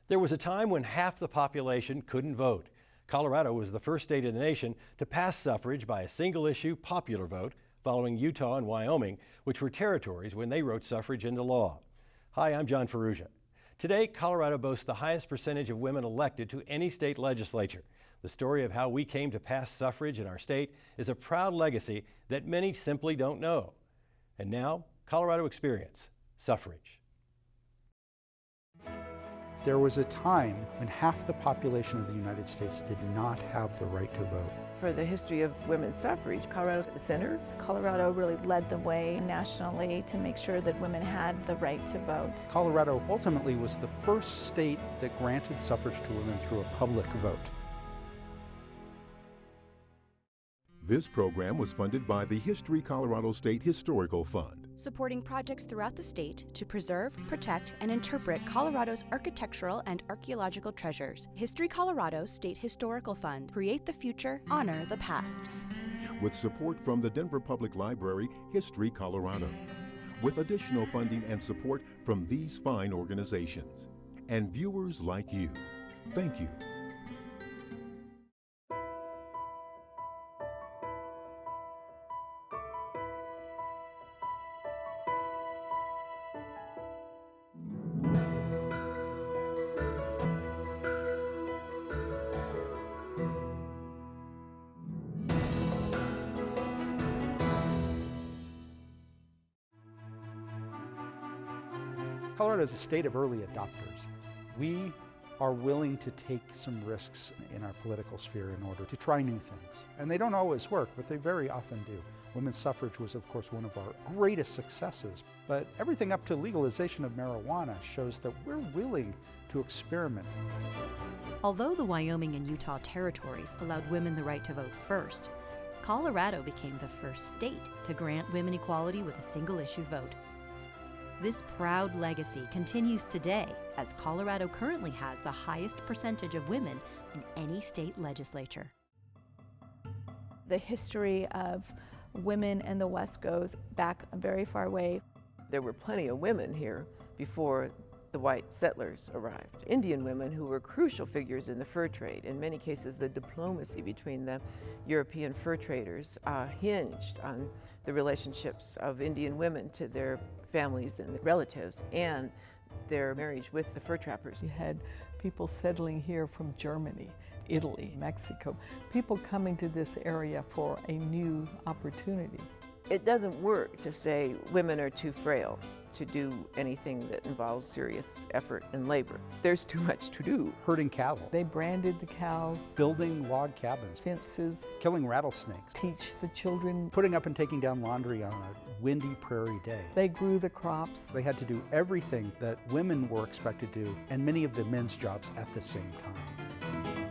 There was a time when half the population couldn't vote. Colorado was the first state in the nation to pass suffrage by a single-issue popular vote, following Utah and Wyoming, which were territories when they wrote suffrage into law. Hi, I'm John Ferrugia. Today, Colorado boasts the highest percentage of women elected to any state legislature. The story of how we came to pass suffrage in our state is a proud legacy that many simply don't know. And now, Colorado Experience, Suffrage. There was a time when half the population of the United States did not have the right to vote. For the history of women's suffrage, Colorado's at the center. Colorado really led the way nationally to make sure that women had the right to vote. Colorado ultimately was the first state that granted suffrage to women through a public vote. This program was funded by the History Colorado State Historical Fund, supporting projects throughout the state to preserve, protect, and interpret Colorado's architectural and archaeological treasures. History Colorado State Historical Fund. Create the future, honor the past. with support from the Denver Public Library, History Colorado, with additional funding and support from these fine organizations. And viewers like you. Thank you. Colorado is a state of early adopters. We are willing to take some risks in our political sphere in order to try new things. And they don't always work, but they very often do. Women's suffrage was, of course, one of our greatest successes. But everything up to legalization of marijuana shows that we're willing to experiment. Although the Wyoming and Utah territories allowed women the right to vote first, Colorado became the first state to grant women equality with a single-issue vote. This proud legacy continues today, as Colorado currently has the highest percentage of women in any state legislature. The history of women in the West goes back a very far way. There were plenty of women here before the white settlers arrived. Indian women who were crucial figures in the fur trade. In many cases, the diplomacy between the European fur traders hinged on the relationships of Indian women to their families and relatives and their marriage with the fur trappers. You had people settling here from Germany, Italy, Mexico, people coming to this area for a new opportunity. It doesn't work to say women are too frail to do anything that involves serious effort and labor. There's too much to do. Herding cattle, They branded the cows, building log cabins, fences, killing rattlesnakes, teach the children. putting up and taking down laundry on a windy prairie day. They grew the crops. They had to do everything that women were expected to do, and many of the men's jobs at the same time.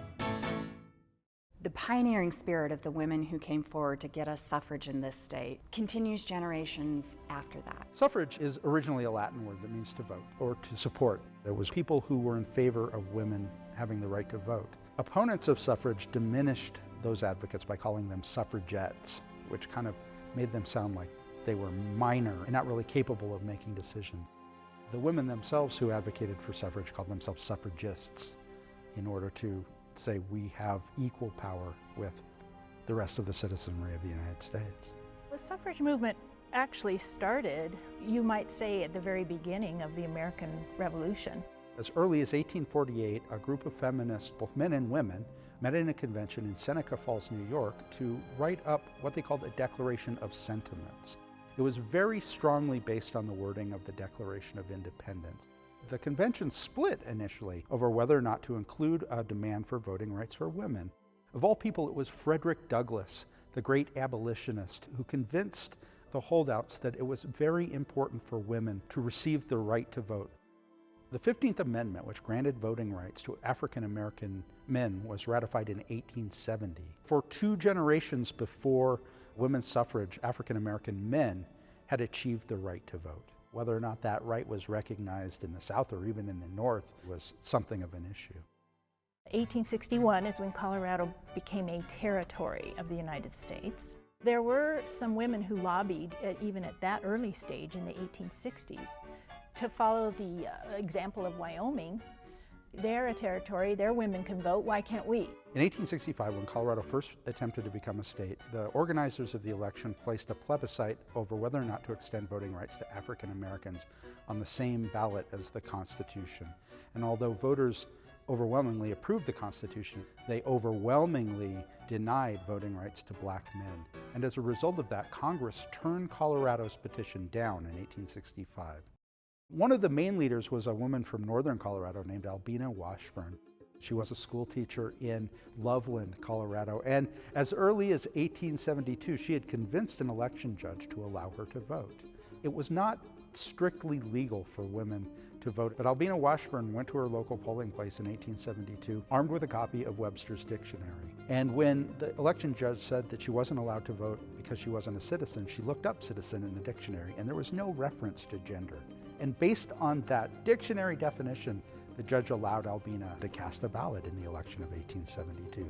The pioneering spirit of the women who came forward to get us suffrage in this state continues generations after that. Suffrage is originally a Latin word that means to vote or to support. It was people who were in favor of women having the right to vote. Opponents of suffrage diminished those advocates by calling them suffragettes, which kind of made them sound like they were minor and not really capable of making decisions. The women themselves who advocated for suffrage called themselves suffragists in order to say we have equal power with the rest of the citizenry of the United States. The suffrage movement actually started, you might say, at the very beginning of the American Revolution. As early as 1848, a group of feminists, both men and women, met in a convention in Seneca Falls, New York, to write up what they called a Declaration of Sentiments. It was very strongly based on the wording of the Declaration of Independence. The convention split initially over whether or not to include a demand for voting rights for women. Of all people, it was Frederick Douglass, the great abolitionist, who convinced the holdouts that it was very important for women to receive the right to vote. The 15th Amendment, which granted voting rights to African American men, was ratified in 1870. For 2 generations before women's suffrage, African American men had achieved the right to vote. Whether or not that right was recognized in the South or even in the North was something of an issue. 1861 is when Colorado became a territory of the United States. There were some women who lobbied, even at that early stage in the 1860s, to follow the example of Wyoming, They're a territory, their women can vote, why can't we? In 1865, when Colorado first attempted to become a state, the organizers of the election placed a plebiscite over whether or not to extend voting rights to African Americans on the same ballot as the Constitution. And although voters overwhelmingly approved the Constitution, they overwhelmingly denied voting rights to black men. And as a result of that, Congress turned Colorado's petition down in 1865. One of the main leaders was a woman from northern Colorado named Albina Washburn. She was a school teacher in Loveland, Colorado, and as early as 1872, she had convinced an election judge to allow her to vote. It was not strictly legal for women to vote, but Albina Washburn went to her local polling place in 1872, armed with a copy of Webster's Dictionary. And when the election judge said that she wasn't allowed to vote because she wasn't a citizen, she looked up citizen in the dictionary, and there was no reference to gender. And based on that dictionary definition, the judge allowed Albina to cast a ballot in the election of 1872.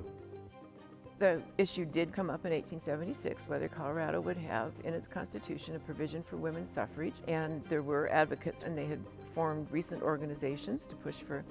The issue did come up in 1876, whether Colorado would have in its constitution a provision for women's suffrage, and there were advocates, and they had formed recent organizations to push for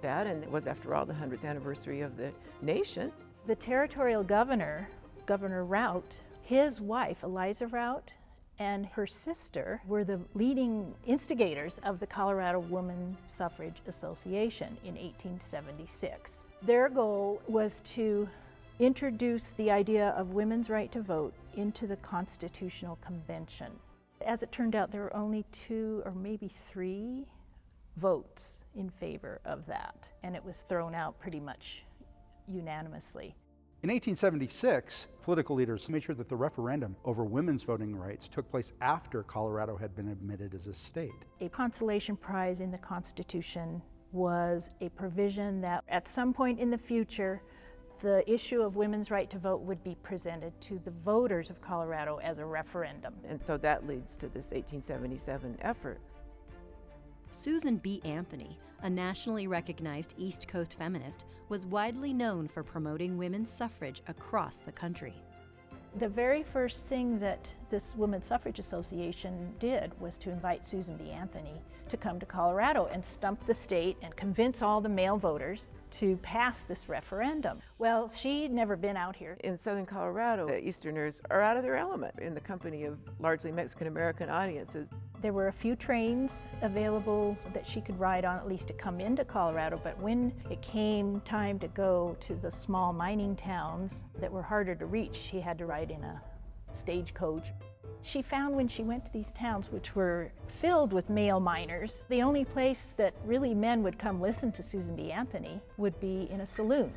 that, and it was, after all, the 100th anniversary of the nation. The territorial governor, Governor Rout, his wife, Eliza Rout, and her sister were the leading instigators of the Colorado Woman Suffrage Association in 1876. Their goal was to introduce the idea of women's right to vote into the Constitutional Convention. As it turned out, there were only 2 or maybe 3 votes in favor of that, and it was thrown out pretty much unanimously. In 1876, political leaders made sure that the referendum over women's voting rights took place after Colorado had been admitted as a state. A consolation prize in the Constitution was a provision that at some point in the future, the issue of women's right to vote would be presented to the voters of Colorado as a referendum. And so that leads to this 1877 effort. Susan B. Anthony, a nationally recognized East Coast feminist, was widely known for promoting women's suffrage across the country. The very first thing that this Women's Suffrage Association did was to invite Susan B. Anthony to come to Colorado and stump the state and convince all the male voters to pass this referendum. Well, she'd never been out here. In southern Colorado, the Easterners are out of their element in the company of largely Mexican-American audiences. There were a few trains available that she could ride on, at least to come into Colorado, but when it came time to go to the small mining towns that were harder to reach, she had to ride in a stagecoach. She found when she went to these towns, which were filled with male miners, the only place that really men would come listen to Susan B. Anthony would be in a saloon.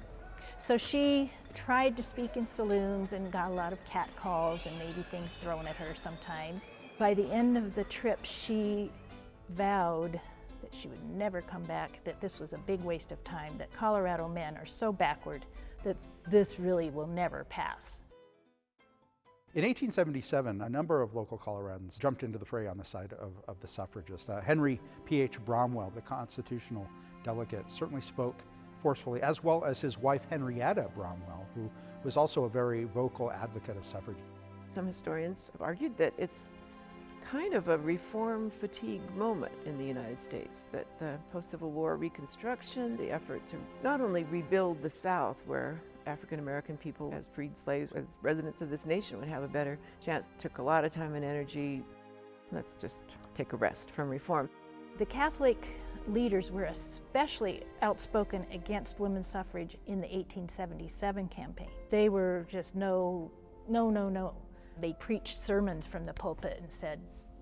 So she tried to speak in saloons and got a lot of catcalls and maybe things thrown at her sometimes. By the end of the trip, she vowed that she would never come back, that this was a big waste of time, that Colorado men are so backward that this really will never pass. In 1877, a number of local Coloradans jumped into the fray on the side of the suffragists. Henry P.H. Bromwell, the constitutional delegate, certainly spoke forcefully, as well as his wife Henrietta Bromwell, who was also a very vocal advocate of suffrage. Some historians have argued that it's kind of a reform fatigue moment in the United States, that the post-Civil War Reconstruction, the effort to not only rebuild the South, where African American people as freed slaves, as residents of this nation would have a better chance, took a lot of time and energy. Let's just take a rest from reform. The Catholic leaders were especially outspoken against women's suffrage in the 1877 campaign. They were just no, no, no, no. They preached sermons from the pulpit and said,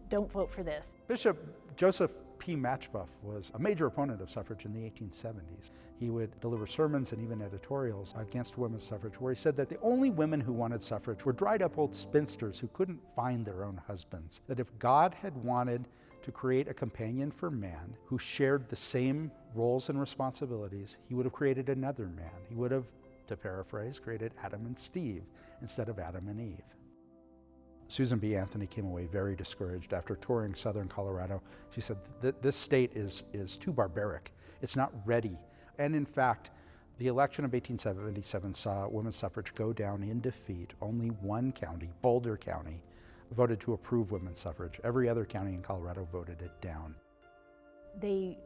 don't vote for this. Bishop Joseph P. Matchbuff was a major opponent of suffrage in the 1870s. He would deliver sermons and even editorials against women's suffrage, where he said that the only women who wanted suffrage were dried up old spinsters who couldn't find their own husbands. That if God had wanted to create a companion for man who shared the same roles and responsibilities, he would have created another man. He would have, to paraphrase, created Adam and Steve instead of Adam and Eve. Susan B. Anthony came away very discouraged after touring southern Colorado. She said that this state is too barbaric. It's not ready. And in fact, the election of 1877 saw women's suffrage go down in defeat. Only one county, Boulder County, voted to approve women's suffrage. Every other county in Colorado voted it down. They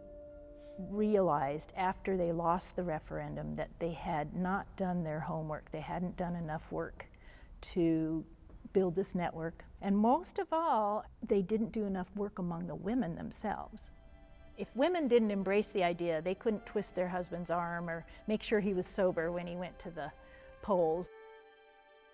realized after they lost the referendum that they had not done their homework. They hadn't done enough work to build this network. And most of all, they didn't do enough work among the women themselves. If women didn't embrace the idea, they couldn't twist their husband's arm or make sure he was sober when he went to the polls.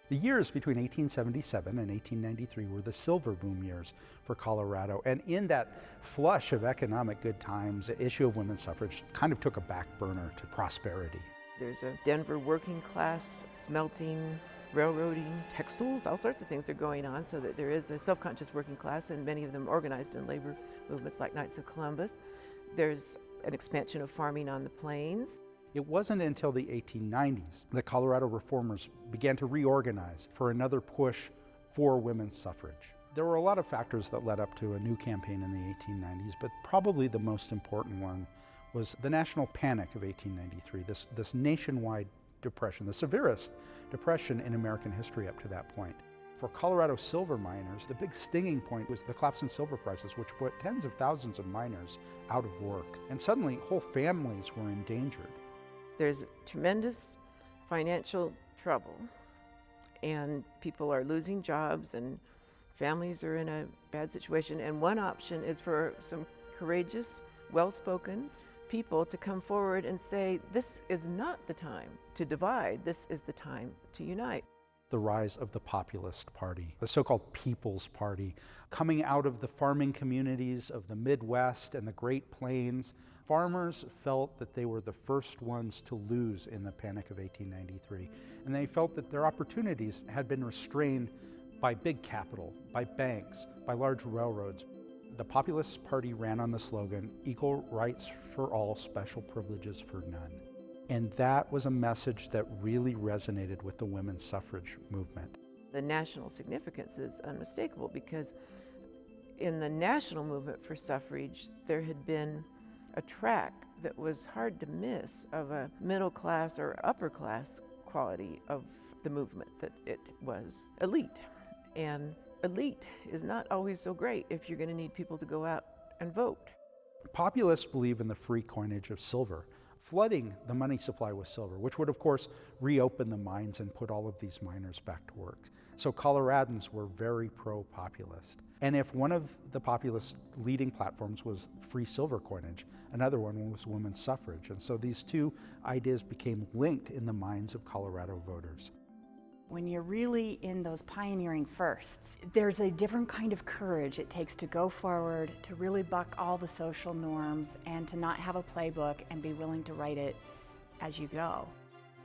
The years between 1877 and 1893 were the silver boom years for Colorado, and in that flush of economic good times, the issue of women's suffrage kind of took a back burner to prosperity. There's a Denver working class, smelting, railroading, textiles, all sorts of things are going on, so that there is a self-conscious working class, and many of them organized in labor movements like Knights of Columbus. There's an expansion of farming on the plains. It wasn't until the 1890s that Colorado reformers began to reorganize for another push for women's suffrage. There were a lot of factors that led up to a new campaign in the 1890s, but probably the most important one was the national panic of 1893, this nationwide depression, the severest depression in American history up to that point. For Colorado silver miners, the big stinging point was the collapse in silver prices, which put tens of thousands of miners out of work. And suddenly, whole families were endangered. There's tremendous financial trouble, and people are losing jobs, and families are in a bad situation. And one option is for some courageous, well-spoken people to come forward and say, this is not the time to divide, this is the time to unite. The rise of the Populist Party, the so-called People's Party, coming out of the farming communities of the Midwest and the Great Plains. Farmers felt that they were the first ones to lose in the Panic of 1893, and they felt that their opportunities had been restrained by big capital, by banks, by large railroads. The Populist Party ran on the slogan, equal rights for all, special privileges for none. And that was a message that really resonated with the women's suffrage movement. The national significance is unmistakable, because in the national movement for suffrage, there had been a track that was hard to miss of a middle class or upper class quality of the movement, that it was elite. And elite is not always so great if you're going to need people to go out and vote. Populists believe in the free coinage of silver, flooding the money supply with silver, which would of course reopen the mines and put all of these miners back to work. So Coloradans were very pro-populist. And if one of the populist leading platforms was free silver coinage, another one was women's suffrage. And so these two ideas became linked in the minds of Colorado voters. When you're really in those pioneering firsts, there's a different kind of courage it takes to go forward, to really buck all the social norms, and to not have a playbook and be willing to write it as you go.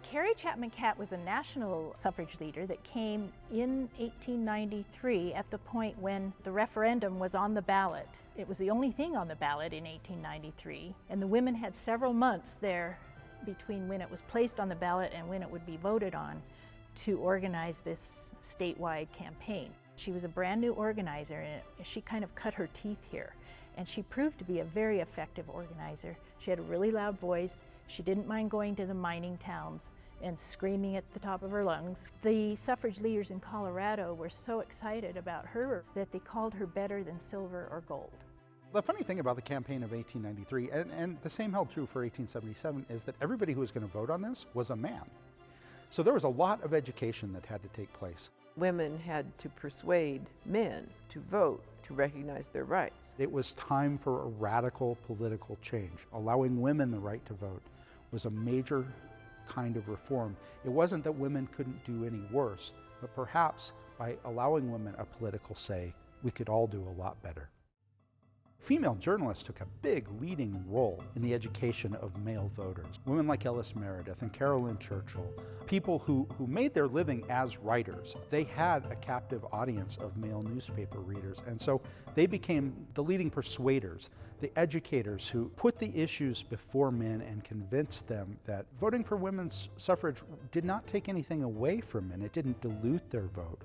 Carrie Chapman Catt was a national suffrage leader that came in 1893 at the point when the referendum was on the ballot. It was the only thing on the ballot in 1893, and the women had several months there between when it was placed on the ballot and when it would be voted on to organize this statewide campaign. She was a brand new organizer, and she kind of cut her teeth here. And she proved to be a very effective organizer. She had a really loud voice. She didn't mind going to the mining towns and screaming at the top of her lungs. The suffrage leaders in Colorado were so excited about her that they called her better than silver or gold. The funny thing about the campaign of 1893, and the same held true for 1877, is that everybody who was going to vote on this was a man. So there was a lot of education that had to take place. Women had to persuade men to vote, to recognize their rights. It was time for a radical political change. Allowing women the right to vote was a major kind of reform. It wasn't that women couldn't do any worse, but perhaps by allowing women a political say, we could all do a lot better. Female journalists took a big leading role in the education of male voters. Women like Ellis Meredith and Carolyn Churchill, people who made their living as writers. They had a captive audience of male newspaper readers, and so they became the leading persuaders, the educators who put the issues before men and convinced them that voting for women's suffrage did not take anything away from men. It didn't dilute their vote.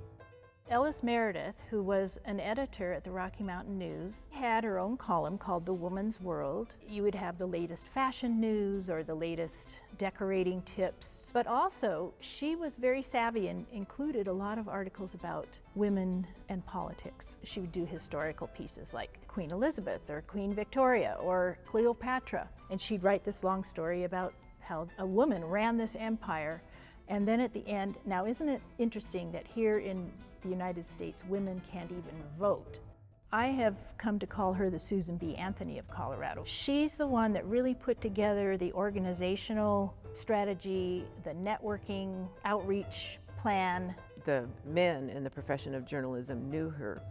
Ellis Meredith, who was an editor at the Rocky Mountain News, had her own column called The Woman's World. You would have the latest fashion news or the latest decorating tips, but also she was very savvy and included a lot of articles about women and politics. She would do historical pieces like Queen Elizabeth or Queen Victoria or Cleopatra, and she'd write this long story about how a woman ran this empire. And then at the end, now isn't it interesting that here in the United States, women can't even vote? I have come to call her the Susan B. Anthony of Colorado. She's the one that really put together the organizational strategy, the networking, outreach plan. The men in the profession of journalism knew her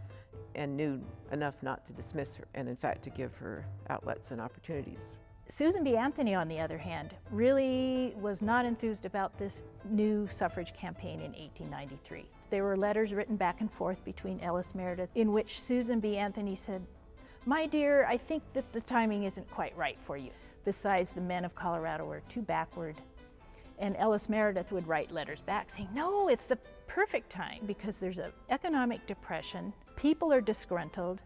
and knew enough not to dismiss her, and in fact to give her outlets and opportunities. Susan B. Anthony, on the other hand, really was not enthused about this new suffrage campaign in 1893. There were letters written back and forth between Ellis Meredith in which Susan B. Anthony said, "My dear, I think that the timing isn't quite right for you. Besides, the men of Colorado are too backward." And Ellis Meredith would write letters back saying, "No, it's the perfect time because there's an economic depression, people are disgruntled,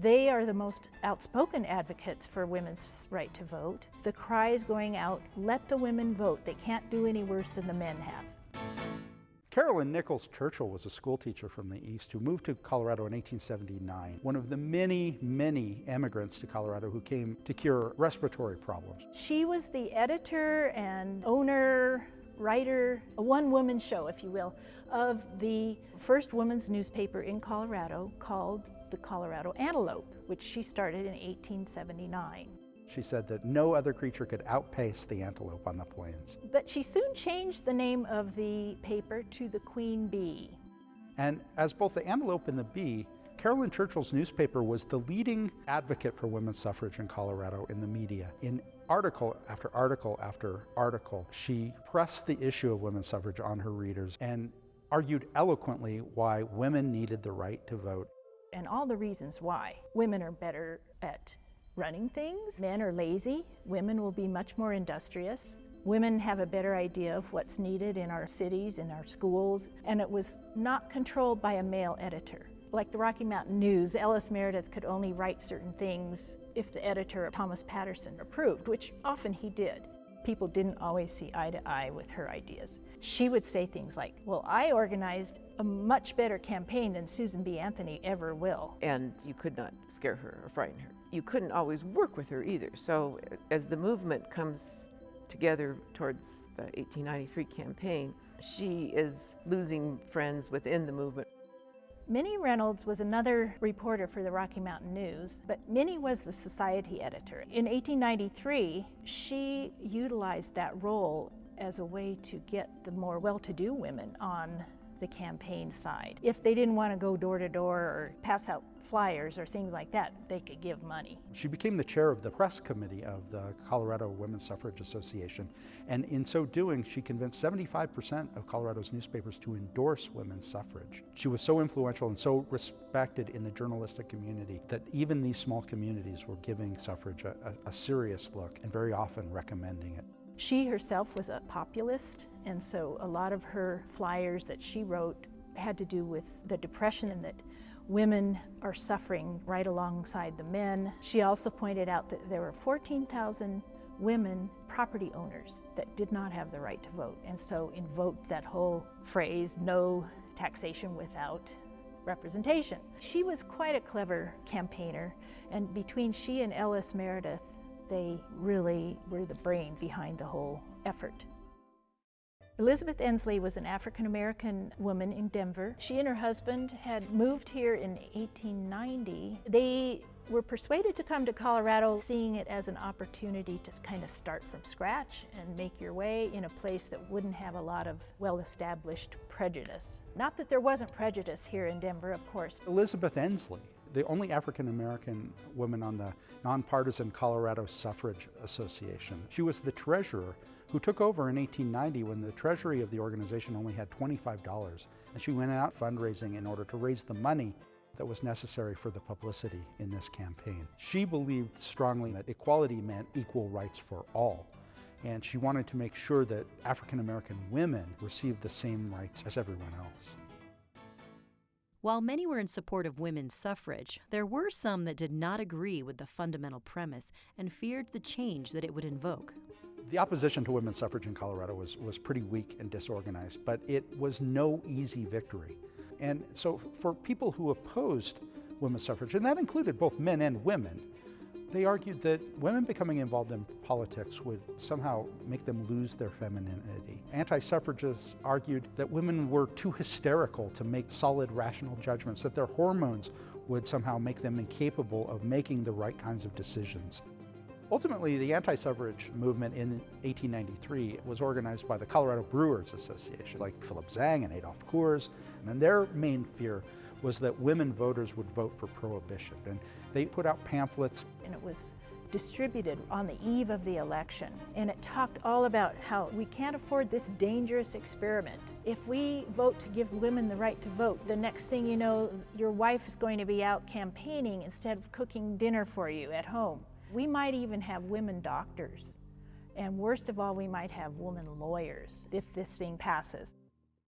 they are the most outspoken advocates for women's right to vote. The cry is going out, let the women vote. They can't do any worse than the men have." Carolyn Nichols Churchill was a school teacher from the East who moved to Colorado in 1879, one of the many, many immigrants to Colorado who came to cure respiratory problems. She was the editor and owner, writer, a one-woman show, if you will, of the first women's newspaper in Colorado called the Colorado Antelope, which she started in 1879. She said that no other creature could outpace the antelope on the plains. But she soon changed the name of the paper to the Queen Bee. And as both the antelope and the bee, Carolyn Churchill's newspaper was the leading advocate for women's suffrage in Colorado in the media. In article after article after article, she pressed the issue of women's suffrage on her readers and argued eloquently why women needed the right to vote. And all the reasons why. Women are better at running things, men are lazy, women will be much more industrious, women have a better idea of what's needed in our cities, in our schools, and it was not controlled by a male editor. Like the Rocky Mountain News, Ellis Meredith could only write certain things if the editor, Thomas Patterson, approved, which often he did. People didn't always see eye to eye with her ideas. She would say things like, "Well, I organized a much better campaign than Susan B. Anthony ever will." And you could not scare her or frighten her. You couldn't always work with her either. So as the movement comes together towards the 1893 campaign, she is losing friends within the movement. Minnie Reynolds was another reporter for the Rocky Mountain News, but Minnie was the society editor. In 1893, she utilized that role as a way to get the more well-to-do women on the campaign side. If they didn't want to go door to door or pass out flyers or things like that, they could give money. She became the chair of the press committee of the Colorado Women's Suffrage Association, and in so doing, she convinced 75% of Colorado's newspapers to endorse women's suffrage. She was so influential and so respected in the journalistic community that even these small communities were giving suffrage a serious look and very often recommending it. She herself was a populist, and so a lot of her flyers that she wrote had to do with the Depression and that women are suffering right alongside the men. She also pointed out that there were 14,000 women property owners that did not have the right to vote, and so invoked that whole phrase, "no taxation without representation." She was quite a clever campaigner, and between she and Ellis Meredith, they really were the brains behind the whole effort. Elizabeth Ensley was an African-American woman in Denver. She and her husband had moved here in 1890. They were persuaded to come to Colorado, seeing it as an opportunity to kind of start from scratch and make your way in a place that wouldn't have a lot of well-established prejudice. Not that there wasn't prejudice here in Denver, of course. Elizabeth Ensley, the only African-American woman on the nonpartisan Colorado Suffrage Association. She was the treasurer who took over in 1890 when the treasury of the organization only had $25, and she went out fundraising in order to raise the money that was necessary for the publicity in this campaign. She believed strongly that equality meant equal rights for all, and she wanted to make sure that African-American women received the same rights as everyone else. While many were in support of women's suffrage, there were some that did not agree with the fundamental premise and feared the change that it would invoke. The opposition to women's suffrage in Colorado was pretty weak and disorganized, but it was no easy victory. And so for people who opposed women's suffrage, and that included both men and women, they argued that women becoming involved in politics would somehow make them lose their femininity. Anti-suffragists argued that women were too hysterical to make solid, rational judgments, that their hormones would somehow make them incapable of making the right kinds of decisions. Ultimately, the anti-suffrage movement in 1893 was organized by the Colorado Brewers Association, like Philip Zang and Adolph Coors, and their main fear was that women voters would vote for prohibition. And they put out pamphlets. And it was distributed on the eve of the election. And it talked all about how we can't afford this dangerous experiment. If we vote to give women the right to vote, the next thing you know, your wife is going to be out campaigning instead of cooking dinner for you at home. We might even have women doctors. And worst of all, we might have women lawyers if this thing passes.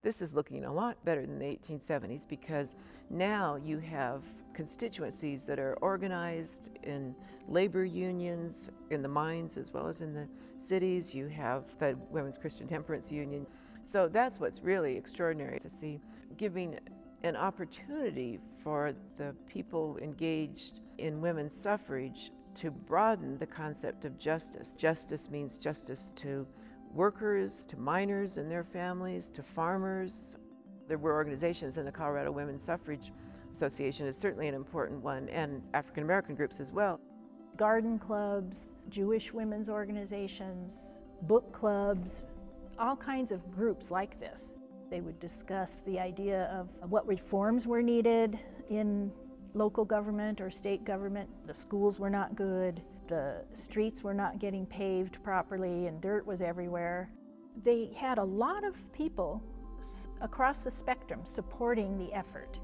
This is looking a lot better than the 1870s because now you have constituencies that are organized in labor unions in the mines as well as in the cities. You have the Women's Christian Temperance Union. So that's what's really extraordinary to see, giving an opportunity for the people engaged in women's suffrage to broaden the concept of justice. Justice means justice to workers, to miners and their families, to farmers. There were organizations, and the Colorado Women's Suffrage Association is certainly an important one, and African American groups as well. Garden clubs, Jewish women's organizations, book clubs, all kinds of groups like this. They would discuss the idea of what reforms were needed in local government or state government. The schools were not good. The streets were not getting paved properly and dirt was everywhere. They had a lot of people across the spectrum supporting the effort,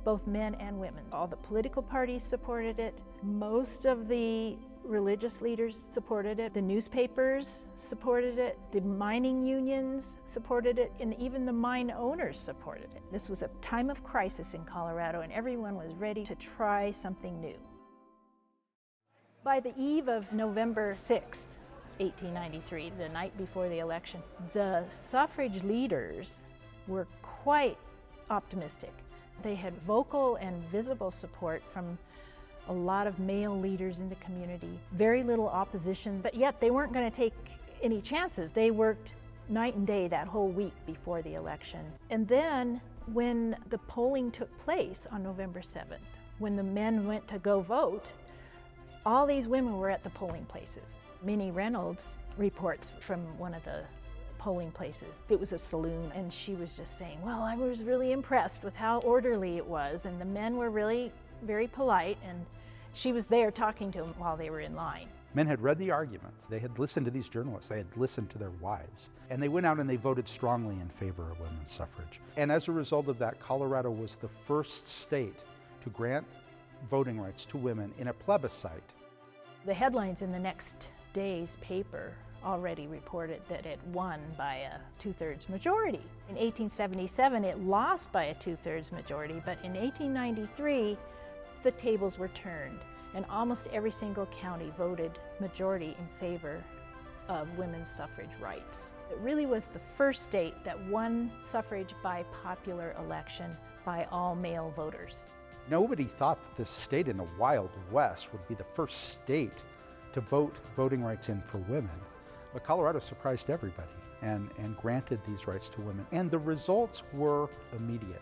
both men and women. All the political parties supported it. Most of the religious leaders supported it. The newspapers supported it. The mining unions supported it, and even the mine owners supported it. This was a time of crisis in Colorado, and everyone was ready to try something new. By the eve of November 6th, 1893, the night before the election, the suffrage leaders were quite optimistic. They had vocal and visible support from a lot of male leaders in the community, very little opposition, but yet they weren't going to take any chances. They worked night and day that whole week before the election. And then when the polling took place on November 7th, when the men went to go vote, all these women were at the polling places. Minnie Reynolds reports from one of the polling places. It was a saloon, and she was just saying, well, I was really impressed with how orderly it was, and the men were really very polite, and she was there talking to them while they were in line. Men had read the arguments, they had listened to these journalists, they had listened to their wives, and they went out and they voted strongly in favor of women's suffrage. And as a result of that, Colorado was the first state to grant voting rights to women in a plebiscite. The headlines in the next day's paper already reported that it won by a 2/3 majority. In 1877, it lost by a 2/3 majority, but in 1893, the tables were turned, and almost every single county voted majority in favor of women's suffrage rights. It really was the first state that won suffrage by popular election by all male voters. Nobody thought that this state in the Wild West would be the first state to vote voting rights in for women. But Colorado surprised everybody and granted these rights to women. And the results were immediate.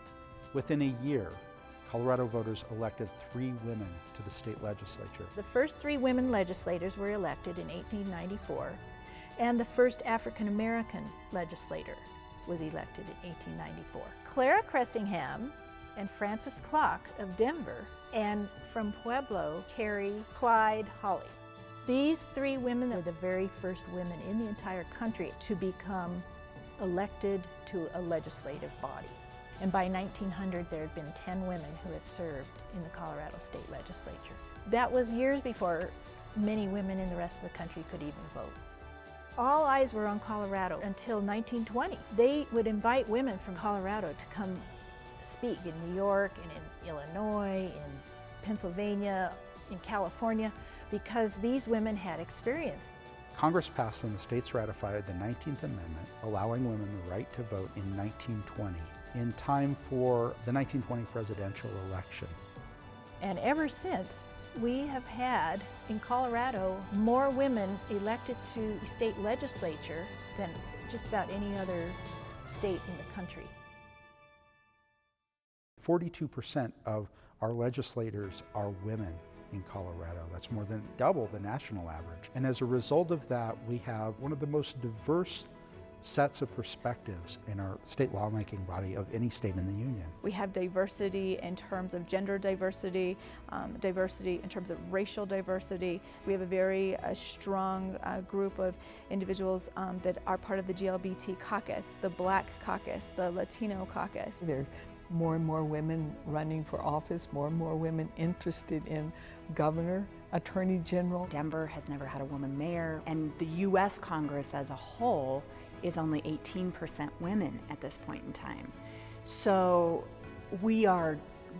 Within a year, Colorado voters elected 3 women to the state legislature. The first 3 women legislators were elected in 1894, and the first African American legislator was elected in 1894. Clara Cressingham and Frances Clock of Denver, and from Pueblo, Carrie Clyde Hawley. These 3 women are the very first women in the entire country to become elected to a legislative body. And by 1900, there had been 10 women who had served in the Colorado State Legislature. That was years before many women in the rest of the country could even vote. All eyes were on Colorado until 1920. They would invite women from Colorado to come speak in New York and in Illinois, in Pennsylvania, in California, because these women had experience. Congress passed and the states ratified the 19th Amendment, allowing women the right to vote in 1920, in time for the 1920 presidential election. And ever since, we have had, in Colorado, more women elected to the state legislature than just about any other state in the country. 42% of our legislators are women in Colorado. That's more than double the national average. And as a result of that, we have one of the most diverse sets of perspectives in our state lawmaking body of any state in the union. We have diversity in terms of gender diversity, diversity in terms of racial diversity. We have a very strong group of individuals that are part of the GLBT caucus, the Black caucus, the Latino caucus. There's more and more women running for office, more and more women interested in governor, attorney general. Denver has never had a woman mayor, and the U.S. Congress as a whole is only 18% women at this point in time. So we are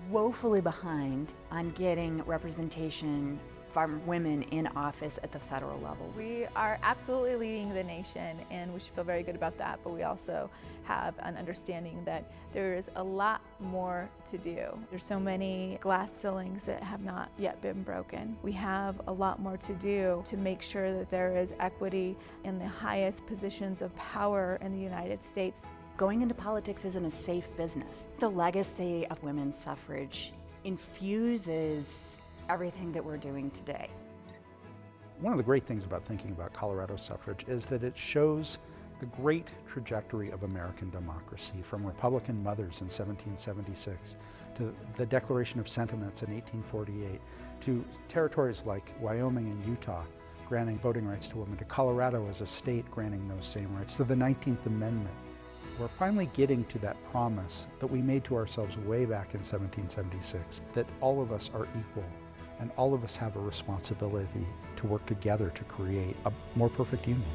woefully behind on getting representation from women in office at the federal level. We are absolutely leading the nation, and we should feel very good about that, but we also have an understanding that there is a lot more to do. There's so many glass ceilings that have not yet been broken. We have a lot more to do to make sure that there is equity in the highest positions of power in the United States. Going into politics isn't a safe business. The legacy of women's suffrage infuses everything that we're doing today. One of the great things about thinking about Colorado suffrage is that it shows the great trajectory of American democracy, from Republican mothers in 1776 to the Declaration of Sentiments in 1848, to territories like Wyoming and Utah granting voting rights to women, to Colorado as a state granting those same rights, to the 19th Amendment. We're finally getting to that promise that we made to ourselves way back in 1776, that all of us are equal and all of us have a responsibility to work together to create a more perfect union.